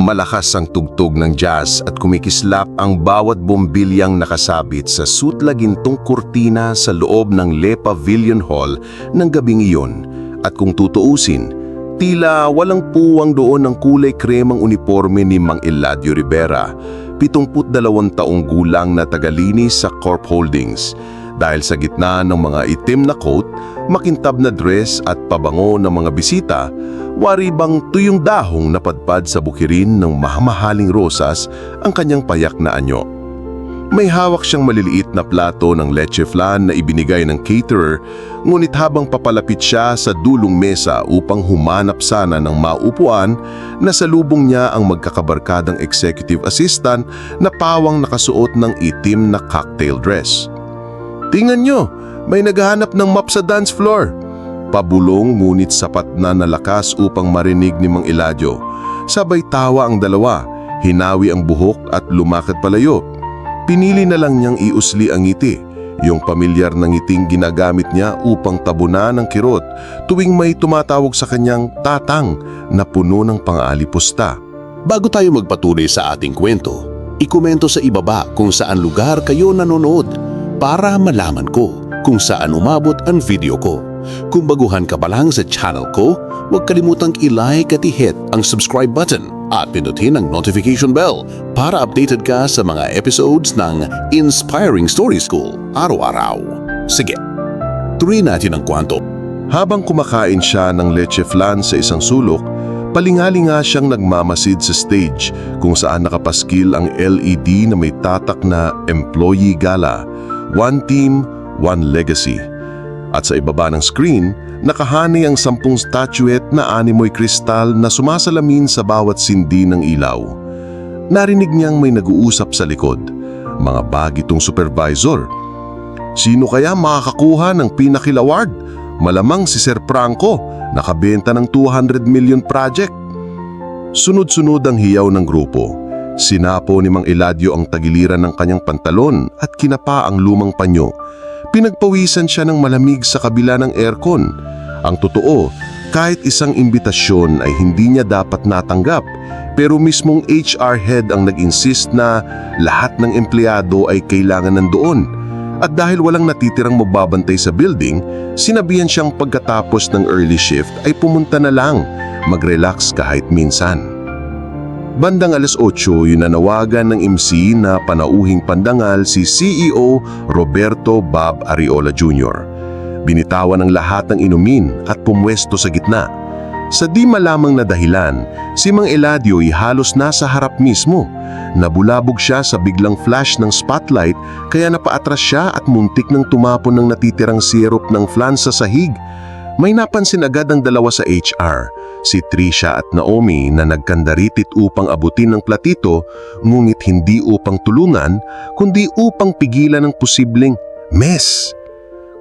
Malakas ang tugtog ng jazz at kumikislap ang bawat bombilyang nakasabit sa sutla-gintong kurtina sa loob ng Le Pavilion Hall ng gabing iyon. At kung tutuusin, tila walang puwang doon ang kulay kremang uniforme ni Mang Eladio Rivera, 72 taong gulang na tagalinis sa Corp Holdings. Dahil sa gitna ng mga itim na coat, makintab na dress at pabango ng mga bisita, wari bang tuyong dahong napadpad sa bukirin ng mahamahaling rosas ang kanyang payak na anyo. May hawak siyang maliliit na plato ng leche flan na ibinigay ng caterer, ngunit habang papalapit siya sa dulong mesa upang humanap sana ng maupuan, nasalubong niya ang magkakabarkadang executive assistant na pawang nakasuot ng itim na cocktail dress. "Tingnan nyo, may naghahanap ng map sa dance floor." Pabulong ngunit sapat na nalakas upang marinig ni Mang Eladio. Sabay tawa ang dalawa, hinawi ang buhok at lumakad palayo. Pinili na lang niyang iusli ang ngiti, yung pamilyar na ngiting ginagamit niya upang tabunan ng kirot tuwing may tumatawag sa kanyang tatang na puno ng pang-aalipusta. Bago tayo magpatuloy sa ating kwento, ikomento sa ibaba kung saan lugar kayo nanonood para malaman ko kung saan umabot ang video ko. Kung baguhan ka pa lang sa channel ko, huwag kalimutang i-like at i-hit ang subscribe button at pindutin ang notification bell para updated ka sa mga episodes ng Inspiring Story School araw-araw. Sige, tuloy natin ang kwento. Habang kumakain siya ng leche flan sa isang sulok, palingalinga siyang nagmamasid sa stage kung saan nakapaskil ang LED na may tatak na Employee Gala, One Team, One Legacy. At sa ibaba ng screen, nakahani ang 10 statuette na animoy kristal na sumasalamin sa bawat sindi ng ilaw. Narinig niyang may nag-uusap sa likod, mga bagitong supervisor. Sino kaya makakakuha ng Pinnacle Award? Malamang si Sir Franco, nakabenta ng 200 million project. Sunod-sunod ang hiyaw ng grupo. Sinapo ni Mang Eladio ang tagiliran ng kanyang pantalon at kinapa ang lumang panyo. Pinagpawisan siya ng malamig sa kabila ng aircon. Ang totoo, kahit isang imbitasyon ay hindi niya dapat natanggap, pero mismong HR head ang nag-insist na lahat ng empleyado ay kailangan nandoon. At dahil walang natitirang magbabantay sa building, sinabihan siyang pagkatapos ng early shift ay pumunta na lang, mag-relax kahit minsan. Bandang 8:00, nanawagan ng MC na panauhing pandangal si CEO Roberto Bob Ariola Jr. Binitawan ng lahat ng inumin at pumwesto sa gitna. Sa di malamang na dahilan, si Mang Eladio ay halos nasa harap mismo. Nabulabog siya sa biglang flash ng spotlight kaya napaatras siya at muntik ng tumapon ng natitirang syrup ng flan sa sahig. May napansin agad ang dalawa sa HR, si Trisha at Naomi na nagkandaritit upang abutin ng platito, ngunit hindi upang tulungan, kundi upang pigilan ng posibleng mess.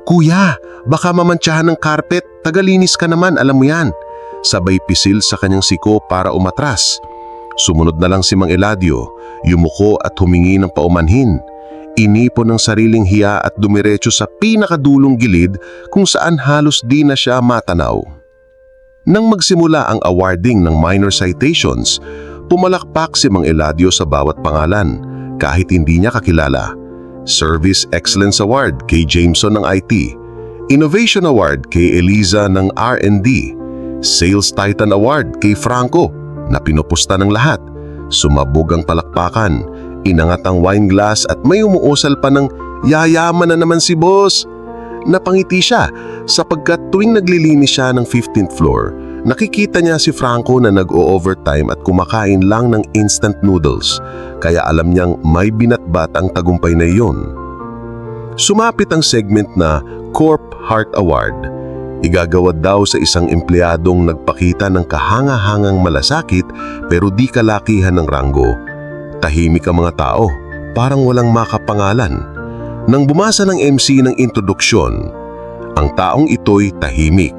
"Kuya, baka mamantsahan ng carpet, tagalinis ka naman, alam mo yan." Sabay pisil sa kanyang siko para umatras. Sumunod na lang si Mang Eladio, yumuko at humingi ng paumanhin. Inipon ng sariling hiya at dumiretso sa pinakadulong gilid kung saan halos di na siya matanaw. Nang magsimula ang awarding ng minor citations, pumalakpak si Mang Eladio sa bawat pangalan kahit hindi niya kakilala. Service Excellence Award kay Jameson ng IT, Innovation Award kay Eliza ng R&D, Sales Titan Award kay Franco na pinupusta ng lahat. Sumabog ang palakpakan, inangat ang wine glass at may umuusal pa ng "Yayaman na naman si boss." Napangiti siya sapagkat tuwing naglilinis siya ng 15th floor, nakikita niya si Franco na nag-o-overtime at kumakain lang ng instant noodles, kaya alam niyang may binatbat ang tagumpay na iyon. Sumapit ang segment na Corp Heart Award. Igagawad daw sa isang empleyadong nagpakita ng kahanga-hangang malasakit pero di kalakihan ng ranggo. Tahimik ang mga tao, parang walang makapangalan. Nang bumasa ng MC ng introduksyon, ang taong ito'y tahimik,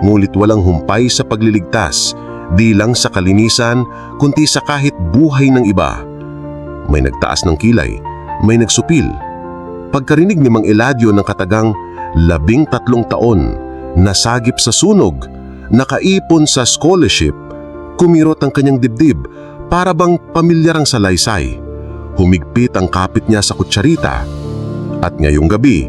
ngunit walang humpay sa pagliligtas, di lang sa kalinisan, kundi sa kahit buhay ng iba. May nagtaas ng kilay, may nagsupil. Pagkarinig ni Mang Eladio ng katagang 13 taon, nasagip sa sunog, nakaipon sa scholarship, kumirot ang kanyang dibdib, Para bang pamilyar ang salaysay. Humigpit ang kapit niya sa kutsarita. At ngayong gabi,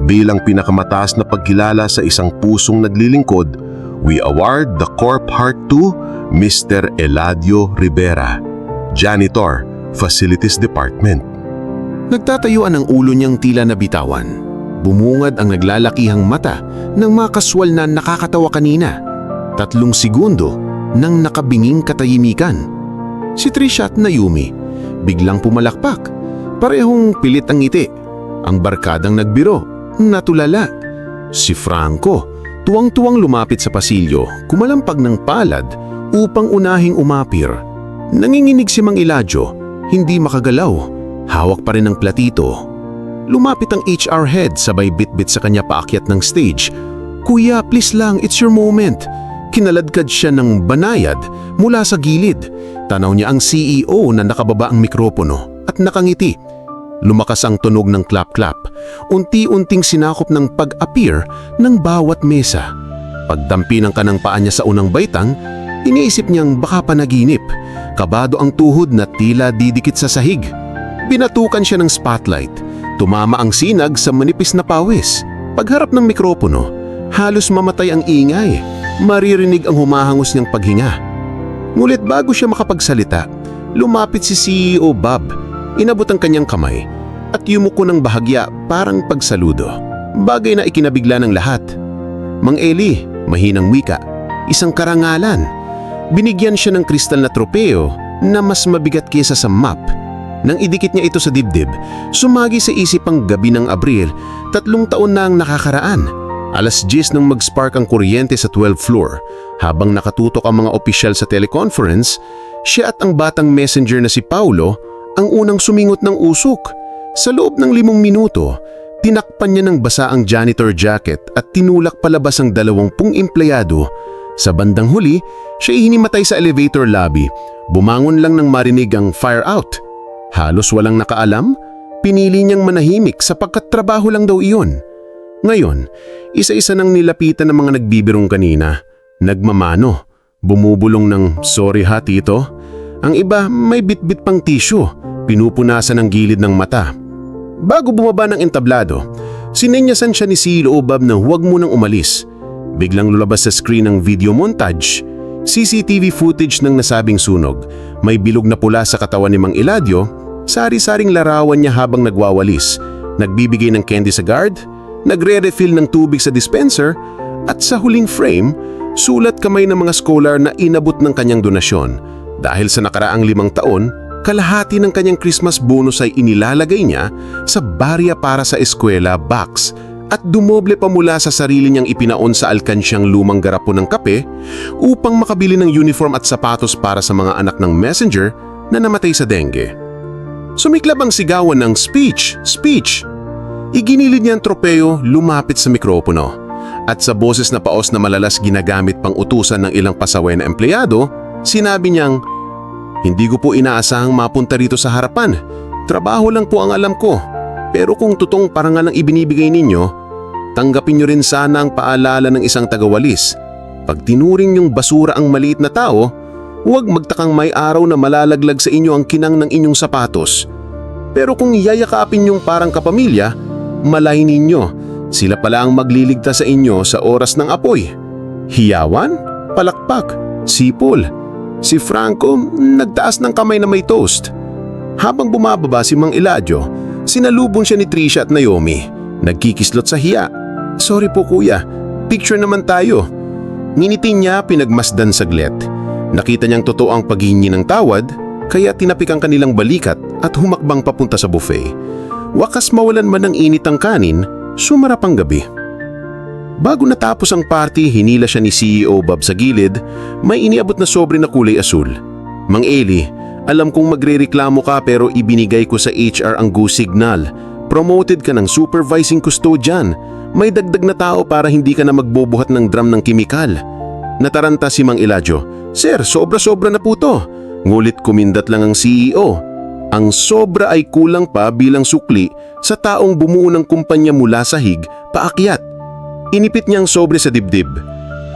bilang pinakamataas na pagkilala sa isang pusong naglilingkod, we award the Corp Heart to Mr. Eladio Rivera, Janitor, Facilities Department. Nagtatayuan ang ulo niyang tila nabitawan. Bumungad ang naglalakihang mata ng mga kaswal na nakakatawa kanina. 3 segundo nang nakabinging katahimikan. Si Trisha at Naomi biglang pumalakpak. Parehong pilit ang ngiti. Ang barkadang nagbiro, natulala. Si Franco, tuwang-tuwang lumapit sa pasilyo, kumalampag ng palad upang unahing umapir. Nanginginig si Mang Eladio, hindi makagalaw. Hawak pa rin ang platito. Lumapit ang HR head sabay bit-bit sa kanya paakyat ng stage. "Kuya, please lang, it's your moment." Kinaladkad siya ng banayad mula sa gilid. Tanaw niya ang CEO na nakababa ang mikropono at nakangiti. Lumakas ang tunog ng clap-clap. Unti-unting sinakop ng pag-appear ng bawat mesa. Pagdampi ng kanang paa niya sa unang baitang, iniisip niyang baka panaginip. Kabado ang tuhod na tila didikit sa sahig. Binatukan siya ng spotlight. Tumama ang sinag sa manipis na pawis. Pagharap ng mikropono, halos mamatay ang ingay. Maririnig ang humahangos niyang paghinga. Ngunit bago siya makapagsalita, lumapit si CEO Bob. Inabot ang kanyang kamay at yumuko ng bahagya parang pagsaludo. Bagay na ikinabigla ng lahat. "Mang Eli," mahinang wika, "isang karangalan." Binigyan siya ng kristal na tropeo na mas mabigat kesa sa map. Nang idikit niya ito sa dibdib, sumagi sa isip ang gabi ng Abril, 3 taon na ang nakakaraan. 10:00 nang mag-spark ang kuryente sa 12th floor. Habang nakatutok ang mga opisyal sa teleconference, siya at ang batang messenger na si Paulo ang unang sumingot ng usok. Sa loob ng 5 minuto, tinakpan niya ng basa ang janitor jacket at tinulak palabas ang 20 empleyado. Sa bandang huli, siya hinimatay sa elevator lobby. Bumangon lang nang marinig ang fire out. Halos walang nakaalam, pinili niyang manahimik sapagkat trabaho lang daw iyon. Ngayon, isa-isa nang nilapitan ng mga nagbibirong kanina. Nagmamano, bumubulong ng "Sorry ha, tito." Ang iba may bitbit pang tissue, pinupunasan ang gilid ng mata. Bago bumaba ng entablado, sinenyasan siya ni CEO Bob na huwag munang umalis. Biglang lulabas sa screen ng video montage, CCTV footage ng nasabing sunog. May bilog na pula sa katawan ni Mang Eladio, sari-saring larawan niya habang nagwawalis, nagbibigay ng candy sa guard, nagre-refill ng tubig sa dispenser, at sa huling frame, sulat kamay ng mga scholar na inabot ng kanyang donasyon. Dahil sa nakaraang 5 taon, kalahati ng kanyang Christmas bonus ay inilalagay niya sa barya para sa eskwela box at dumoble pa mula sa sarili niyang ipinaon sa alkansyang lumang garapon ng kape upang makabili ng uniform at sapatos para sa mga anak ng messenger na namatay sa dengue. Sumiklab ang sigawan ng "Speech! Speech!" Iginilid niya ang tropeo, lumapit sa mikropono. At sa boses na paos na malalas ginagamit pang utusan ng ilang pasaway na empleyado, sinabi niyang, "Hindi ko po inaasahang mapunta rito sa harapan. Trabaho lang po ang alam ko. Pero kung totoong parangal ang ibinibigay ninyo, tanggapin niyo rin sana ang paalala ng isang tagawalis. Pag tinuring niyong basura ang maliit na tao, huwag magtakang may araw na malalaglag sa inyo ang kinang ng inyong sapatos. Pero kung yayakapin niyong parang kapamilya, malay ninyo, sila pala ang magliligtas sa inyo sa oras ng apoy." Hiyawan, palakpak, sipol. Si Franco nagtaas ng kamay na may toast. Habang bumababa si Mang Eladio, sinalubong siya ni Trisha at Naomi. Nagkikislot sa hiya. "Sorry po kuya, picture naman tayo." Nginitin niya pinagmasdan saglit. Nakita niyang totoo ang paghingi ng tawad, kaya tinapik ang kanilang balikat at humakbang papunta sa buffet. Wakas mawalan man ng init ang kanin, sumarap ang gabi. Bago natapos ang party, hinila siya ni CEO Bob sa gilid, may iniabot na sobre na kulay asul. "Mang Eli, alam kong magrereklamo ka pero ibinigay ko sa HR ang go signal. Promoted ka ng supervising custodian. May dagdag na tao para hindi ka na magbubuhat ng drum ng kimikal." Nataranta si Mang Eladio, "Sir, sobra-sobra na po to." Ngulit kumindat lang ang CEO. Ang sobra ay kulang pa bilang sukli sa taong bumuo ng kumpanya mula sahig paakyat. Inipit niya ang sobre sa dibdib.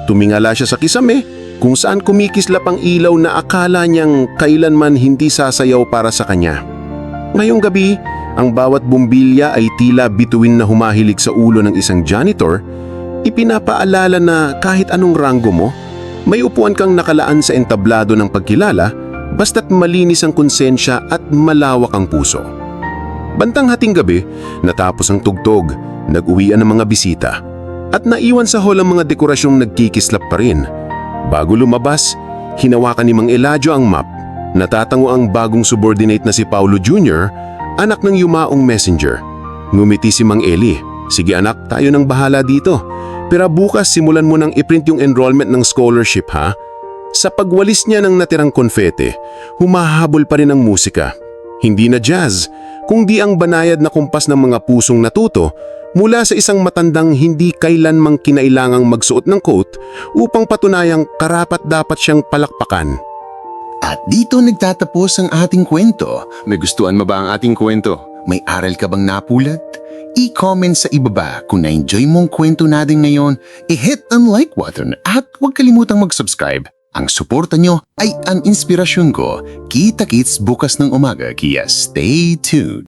Tumingala siya sa kisame kung saan kumikislap ang ilaw na akala niyang kailanman hindi sasayaw para sa kanya. Ngayong gabi, ang bawat bumbilya ay tila bituin na humahilig sa ulo ng isang janitor, ipinapaalala na kahit anong ranggo mo, may upuan kang nakalaan sa entablado ng pagkilala basta't malinis ang konsensya at malawak ang puso. Bantang hating gabi, natapos ang tugtog, nag-uwian ng mga bisita at naiwan sa hall ang mga dekorasyong nagkikislap pa rin. Bago lumabas, hinawakan ni Mang Eladio ang map. Natatango ang bagong subordinate na si Paulo Jr., anak ng yumaong messenger. Ngumiti si Mang Eli. Sige anak, tayo nang bahala dito. Pero bukas simulan mo nang iprint yung enrollment ng scholarship ha? Sa pagwalis niya ng natirang konfete, humahabol pa rin ang musika. Hindi na jazz, kundi ang banayad na kumpas ng mga pusong natuto mula sa isang matandang hindi kailanmang kinailangang magsuot ng coat upang patunayang karapat-dapat siyang palakpakan. At dito nagtatapos ang ating kwento. Nagustuhan mo ba ang ating kwento? May aral ka bang napulot? I-comment sa ibaba kung na-enjoy mong kwento natin ngayon, i-hit ang like button at huwag kalimutang mag-subscribe. Ang suporta nyo ay ang inspirasyon ko. Kita-kits bukas ng umaga kaya stay tuned.